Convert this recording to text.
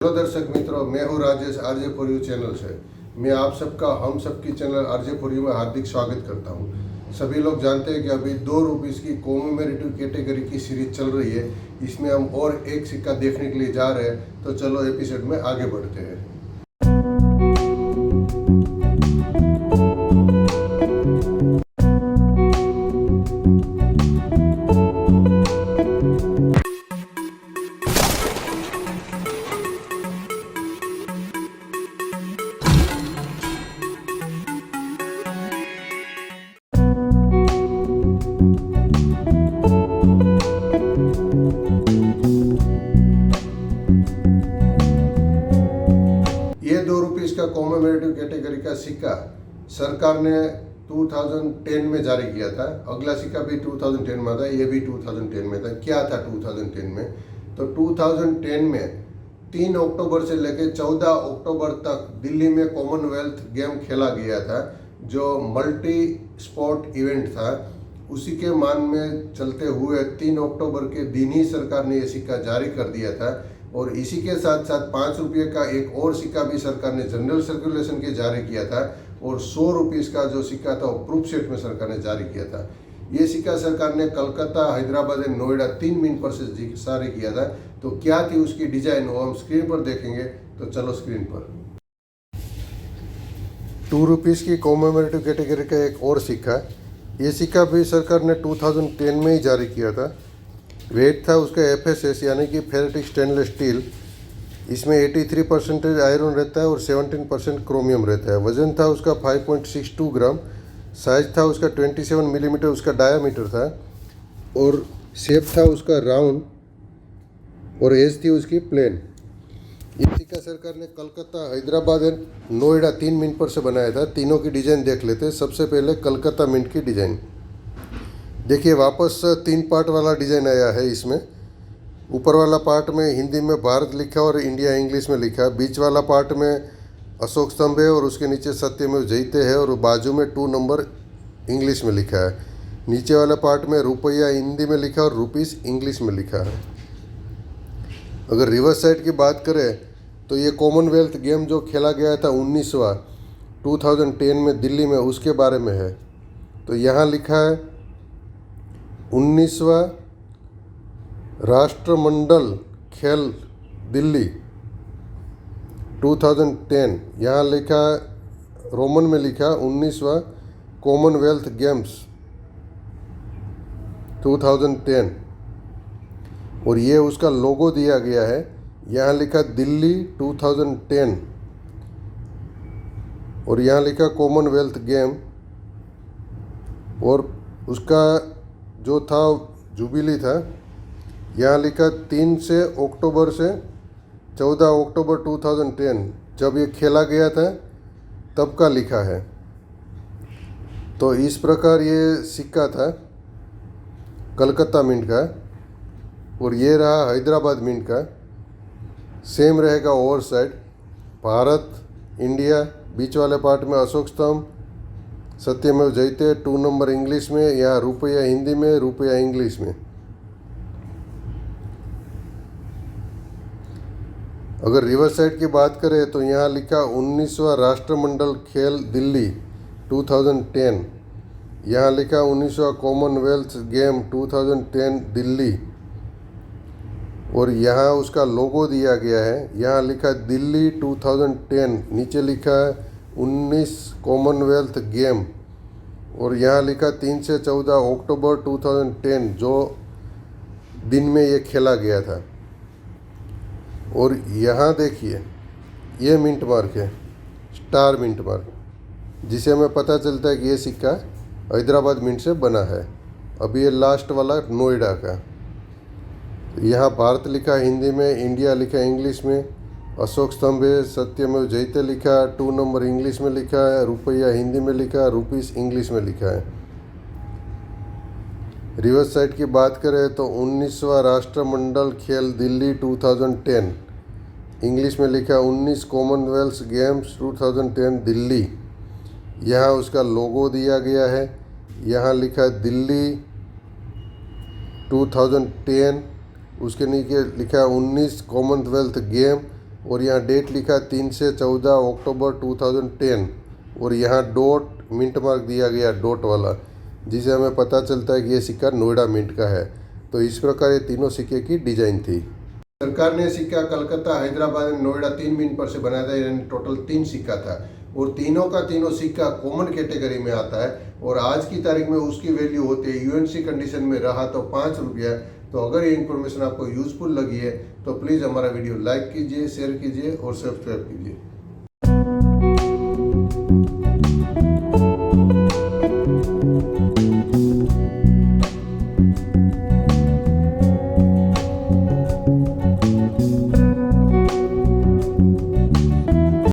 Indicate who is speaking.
Speaker 1: Hello दर्शक मित्रों, मैं हूँ Rajesh. RJ for you channel से मैं आप सबका हम सबकी चैनल आरजे फॉर यू में हार्दिक स्वागत करता हूँ। सभी लोग जानते हैं कि अभी ₹2 की कॉमेमोरेटिव कैटेगरी की सीरीज चल रही है। इसमें हम और एक सिक्का देखने के लिए जा रहे हैं, तो चलो एपिसोड में आगे बढ़ते हैं। ये ₹2 का कॉमेमोरेटिव कैटेगरी का सिक्का सरकार ने 2010 में जारी किया था। अगला सिक्का भी 2010 में था, ये भी 2010 में था। क्या था 2010 में? तो 2010 में 3 अक्टूबर से लेकर 14 अक्टूबर तक दिल्ली में कॉमनवेल्थ गेम खेला गया था, जो मल्टी स्पोर्ट इवेंट था। उसी के मान में चलते हुए 3 अक्टूबर के दिन ही सरकार ने यह सिक्का जारी कर दिया था। और इसी के साथ साथ ₹5 का एक और सिक्का भी सरकार ने जनरल सर्कुलेशन के जारी किया था। और ₹100 का जो सिक्का था वो प्रूफ सेट में सरकार ने जारी किया था। ये सिक्का सरकार ने कलकत्ता, हैदराबाद और नोएडा 3 मेन पर से जारी किया था। तो क्या थी उसकी डिजाइन, वो हम स्क्रीन पर देखेंगे। तो चलो स्क्रीन पर। ₹2 की कॉमेमोरेटिव कैटेगरी का एक और सिक्का, ये सिक्का भी सरकार ने 2010 में ही जारी किया था। वेट था उसका FSS यानी कि फेरेटिक स्टेनलेस स्टील। इसमें 83% आयरन रहता है और 17% क्रोमियम रहता है। वजन था उसका 5.62 ग्राम। साइज था उसका 27 मिलीमीटर उसका डायामीटर था। और शेप था उसका राउंड और एज थी उसकी प्लेन। ये सिक्का सरकार ने कलकत्ता, हैदराबाद और नोएडा 3 मिनट पर से बनाया था। तीनों की डिज़ाइन देख लेते हैं। सबसे पहले कलकत्ता मिंट की डिज़ाइन देखिए। वापस 3 पार्ट वाला डिज़ाइन आया है। इसमें ऊपर वाला पार्ट में हिंदी में भारत लिखा और इंडिया इंग्लिश में लिखा है। बीच वाला पार्ट में अशोक स्तंभ है और उसके नीचे सत्यमेव जयते है और बाजू में 2 नंबर इंग्लिश में लिखा है। नीचे वाला पार्ट में रुपया हिंदी में लिखा और रुपीस इंग्लिश में लिखा है। अगर रिवर्स साइड की बात करें तो ये कॉमनवेल्थ गेम जो खेला गया था 19वां 2010 में दिल्ली में, उसके बारे में है। तो यहाँ लिखा है 19वां राष्ट्रमंडल खेल दिल्ली 2010। यहाँ लिखा रोमन में लिखा 19वां कॉमनवेल्थ गेम्स 2010। और ये उसका लोगो दिया गया है। यहाँ लिखा दिल्ली 2010 और यहाँ लिखा कॉमनवेल्थ गेम। और उसका जो था जुबिली था, यहाँ लिखा 3 से अक्टूबर से 14 अक्टूबर 2010 जब ये खेला गया था तब का लिखा है। तो इस प्रकार ये सिक्का था कलकत्ता मिंट का। और ये रहा हैदराबाद मिंट का। सेम रहेगा ओवर साइड, भारत, इंडिया, बीच वाले पार्ट में अशोक स्तंभ, सत्यमेव जयते, 2 नंबर इंग्लिश में, यहाँ रुपया हिंदी में, रुपया इंग्लिश में। अगर रिवर्स साइड की बात करें तो यहाँ लिखा 19वां राष्ट्रमंडल खेल दिल्ली 2010। यहाँ लिखा 19वां कॉमनवेल्थ गेम 2010 दिल्ली। और यहाँ उसका लोगो दिया गया है। यहाँ लिखा दिल्ली 2010, नीचे लिखा है 19 कॉमनवेल्थ गेम। और यहाँ लिखा 3 से 14 अक्टूबर 2010 जो दिन में ये खेला गया था। और यहाँ देखिए ये मिंट मार्क है, स्टार मिंट मार्क, जिसे हमें पता चलता है कि ये सिक्का हैदराबाद मिंट से बना है। अभी ये लास्ट वाला नोएडा का। यहाँ भारत लिखा हिंदी में, इंडिया लिखा इंग्लिश में, अशोक स्तंभ है, सत्यमेव जयते लिखा, 2 नंबर इंग्लिश में लिखा है, रुपया हिंदी में लिखा, रुपीस इंग्लिश में लिखा है। रिवर्स साइड की बात करें तो 19वां राष्ट्रमंडल खेल दिल्ली 2010, इंग्लिश में लिखा 19 कॉमनवेल्थ गेम्स 2010 दिल्ली। यहाँ उसका लोगो दिया गया है। यहाँ लिखा दिल्ली 2010, उसके नीचे लिखा 19 कॉमनवेल्थ गेम और यहाँ डेट लिखा 3 से 14 अक्टूबर 2010 और यहाँ डॉट मिंट मार्क दिया गया डॉट वाला, जिसे हमें पता चलता है कि ये सिक्का नोएडा मिंट का है। तो इस प्रकार ये तीनों सिक्के की डिजाइन थी। सरकार ने सिक्का कलकत्ता, हैदराबाद और नोएडा 3 मिंट पर से बनाया था, यानी टोटल 3 सिक्का था और तीनों का तीनों सिक्का कॉमन कैटेगरी में आता है और आज की तारीख में उसकी वैल्यू होती है यूएनसी कंडीशन में रहा तो 5 रुपया। तो अगर ये इन्फॉर्मेशन आपको यूजफुल लगी है तो प्लीज़ हमारा वीडियो लाइक कीजिए, शेयर कीजिए और सब्सक्राइब कीजिए।